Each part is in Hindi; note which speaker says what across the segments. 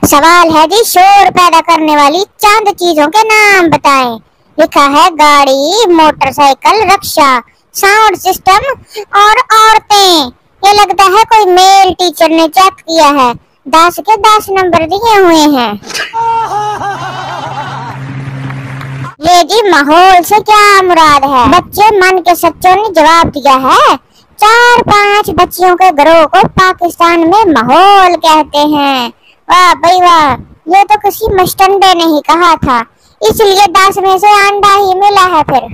Speaker 1: सवाल है जी, शोर पैदा करने वाली चंद चीजों के नाम बताएं। लिखा है गाड़ी, मोटरसाइकिल, रक्षा, साउंड सिस्टम और औरतें। ये लगता है कोई मेल टीचर ने चेक किया है। 10 के 10 नंबर दिए हुए हैं। ये जी माहौल से क्या मुराद है? बच्चे मन के सच्चों ने जवाब दिया है। 4-5 बच्चियों के ग्रोह को पाकिस्तान में माहौल कहते हैं। वाह भाई वाह, ये तो किसी मस्टंडे ने ही कहा था, इसलिए 10 में से अंडा ही मिला है फिर।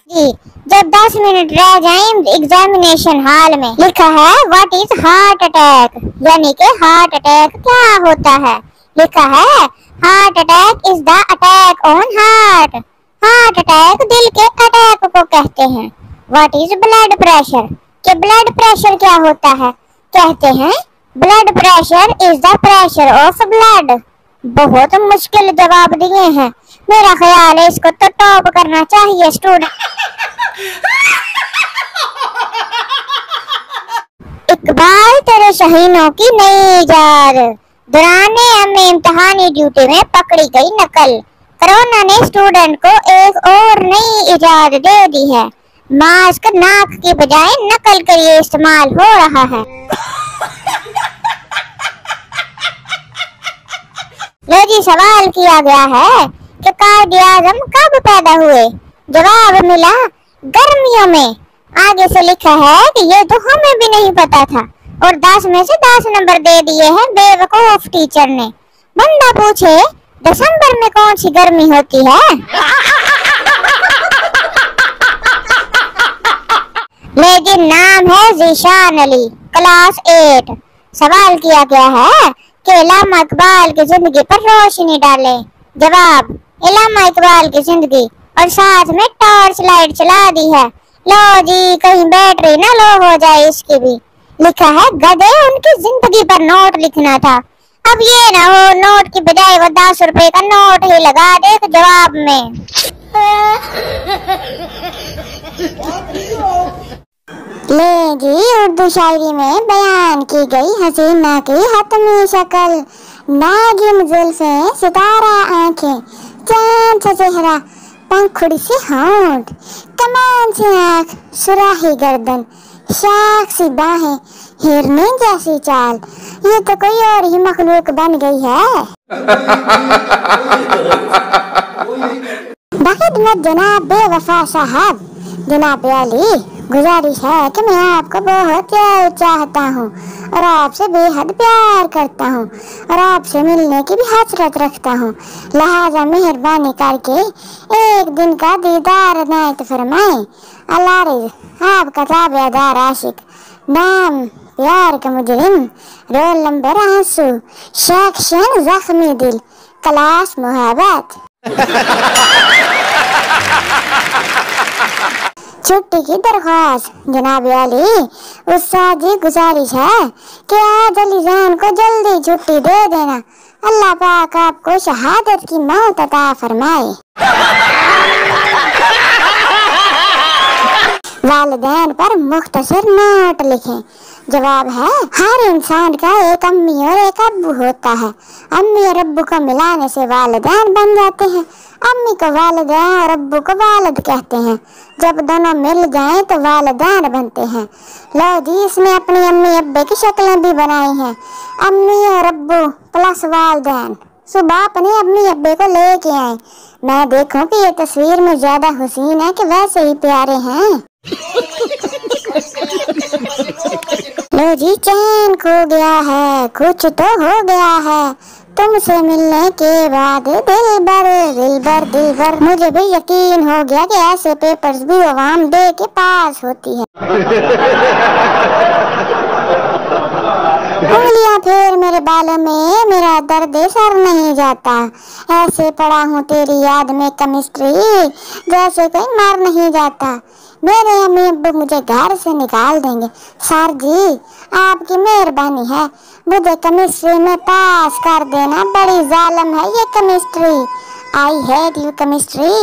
Speaker 1: जी, जब 10 मिनट रह जाएं एग्जामिनेशन हॉल में, लिखा है व्हाट इज हार्ट अटैक, यानी कि हार्ट अटैक क्या होता है। लिखा है heart attack is the attack on heart. Heart attack दिल के अटैक को कहते हैं। व्हाट इज ब्लड प्रेशर, कि ब्लड प्रेशर क्या होता है। कहते हैं blood pressure is the pressure of blood. बहुत मुश्किल जवाब दिए हैं, मेरा ख्याल है इसको तो टॉप करना चाहिए स्टूडेंट। इकबाल तेरे शहीनों की नई इजाद, दौराने हमें इम्तिहानी ड्यूटी में पकड़ी गई नकल। कोरोना ने स्टूडेंट को एक और नई इजाद दे दी है। मास्क नाक की बजाय नकल के लिए इस्तेमाल हो रहा है। लो जी, सवाल किया गया है कि कायदे आज़म कब पैदा हुए। जवाब मिला गर्मियों में। आगे से लिखा है कि ये तो हमें भी नहीं पता था और 10 में से 10 नंबर दे दिए हैं बेवकूफ टीचर ने। बंदा पूछे दिसंबर में कौन सी गर्मी होती है। लेकिन नाम है ज़ीशान अली, क्लास 8। सवाल किया गया है कि इल्लामा इकबाल की जिंदगी पर रोशनी डालें। जवाब इल्लामा इकबाल की जिंदगी और साथ में टॉर्च लाइट चला दी है। लो जी, कहीं बैटरी ना लो हो जाए इसकी भी। लिखा है गधे, उनकी जिंदगी पर नोट लिखना था। अब ये ना हो नोट की बजाय वो 10 रुपए का नोट ही लगा दे जवाब में। ले जी, उर्दू शायरी में बयान की गई हसीना की हतमी शक्ल, नागिन जुल्फें, सितारा आंखें, चांद सा चेहरा, पंखुड़ी से होंठ, कमान से आंख, सुराही गर्दन, शाख सी बाहें, हिरनी जैसी चाल। ये तो कोई और ही मखलूक बन गई है। बखिदमत जनाब बेवफा साहब, जनाब अली, गुजारिश है कि मैं आपको बहुत चाहता हूँ और आपसे बेहद प्यार करता हूँ और आपसे मिलने की भी हसरत रखता हूँ। लिहाजा मेहरबानी करके एक दिन का दीदार इनायत फरमाएं। अल्लाह आपका ताबेदार आशिक, नाम प्यार का मुजरिम, रोल नंबर आंसू, सेक्शन जख्मी दिल, क्लास मोहब्बत। छुट्टी की दरख्वास्त जनाब अली, उस्ताद जी गुजारिश है कि आज अली जान को जल्दी छुट्टी दे देना। अल्लाह पाक आपको शहादत की मौत अता फरमाए। वालिदैन पर मुख्तसर नोट लिखें। जवाब है हर इंसान का एक अम्मी और एक अब्बू होता है। अम्मी और अब्बू को मिलाने से वालिदैन बन जाते हैं। अम्मी को वालिदैन और अब्बू को वालिद कहते हैं। जब दोनों मिल जाएं तो वालिदैन बनते हैं। लो जी, इसमें अपनी अम्मी अब्बे की शक्लें भी बनाई हैं। अम्मी और अब्बू प्लस वालिदैन। सुबह अपने अम्मी अब्बे को लेके आए। मैं देखूं कि ये तस्वीर में ज्यादा हुसीन है कि वैसे ही प्यारे हैं। लो जी, चैन खो गया है, कुछ तो हो गया है तुमसे मिलने के बाद। दिल भर मुझे भी यकीन हो गया कि ऐसे पेपर्स भी अवाम दे के पास होती है। उंगलियां फेर मेरे बालों में, मेरा दर्द सर नहीं जाता। ऐसे पड़ा हूँ तेरी याद में केमिस्ट्री, जैसे कोई मर नहीं जाता। मेरे अम्मी अब्बू मुझे घर से निकाल देंगे। सर जी, आपकी मेहरबानी है, मुझे केमिस्ट्री में पास कर देना। बड़ी जालिम है ये chemistry. I hate you chemistry.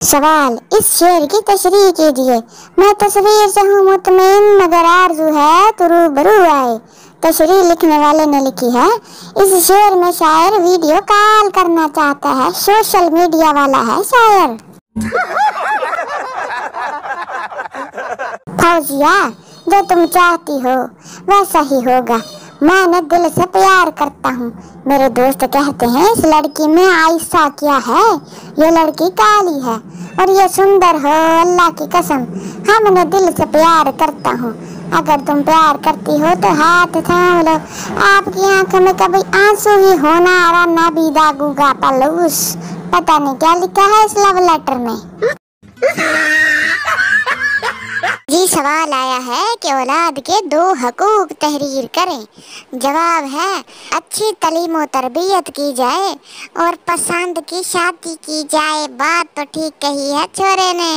Speaker 1: सवाल, इस शेर की तशरीह कीजिए। मैं तस्वीर से हूँ मुतमईन मगर आरज़ू है तो रूबरू आए। तशरीह लिखने वाले ने लिखी है, इस शेर में शायर वीडियो कॉल करना चाहता है, सोशल मीडिया वाला है शायर। फौजिया, जो तुम चाहती हो वैसा ही होगा। मैं दिल से प्यार करता हूँ। मेरे दोस्त कहते हैं इस लड़की में आयशा क्या है, ये लड़की काली है और ये सुंदर हो, अल्लाह की कसम हमने दिल से प्यार करता हूँ। अगर तुम प्यार करती हो तो हाथ थाम लो। आपकी आंखों में कभी आंसू ही होना और ना भी दागूंगा पलूस। पता नहीं क्या लिखा है इस लव लेटर में। जी सवाल आया है कि औलाद के 2 हकूक तहरीर करें। जवाब है, अच्छी तालीम और तरबियत की जाए और पसंद की शादी की जाए। बात तो ठीक कही है छोरे ने।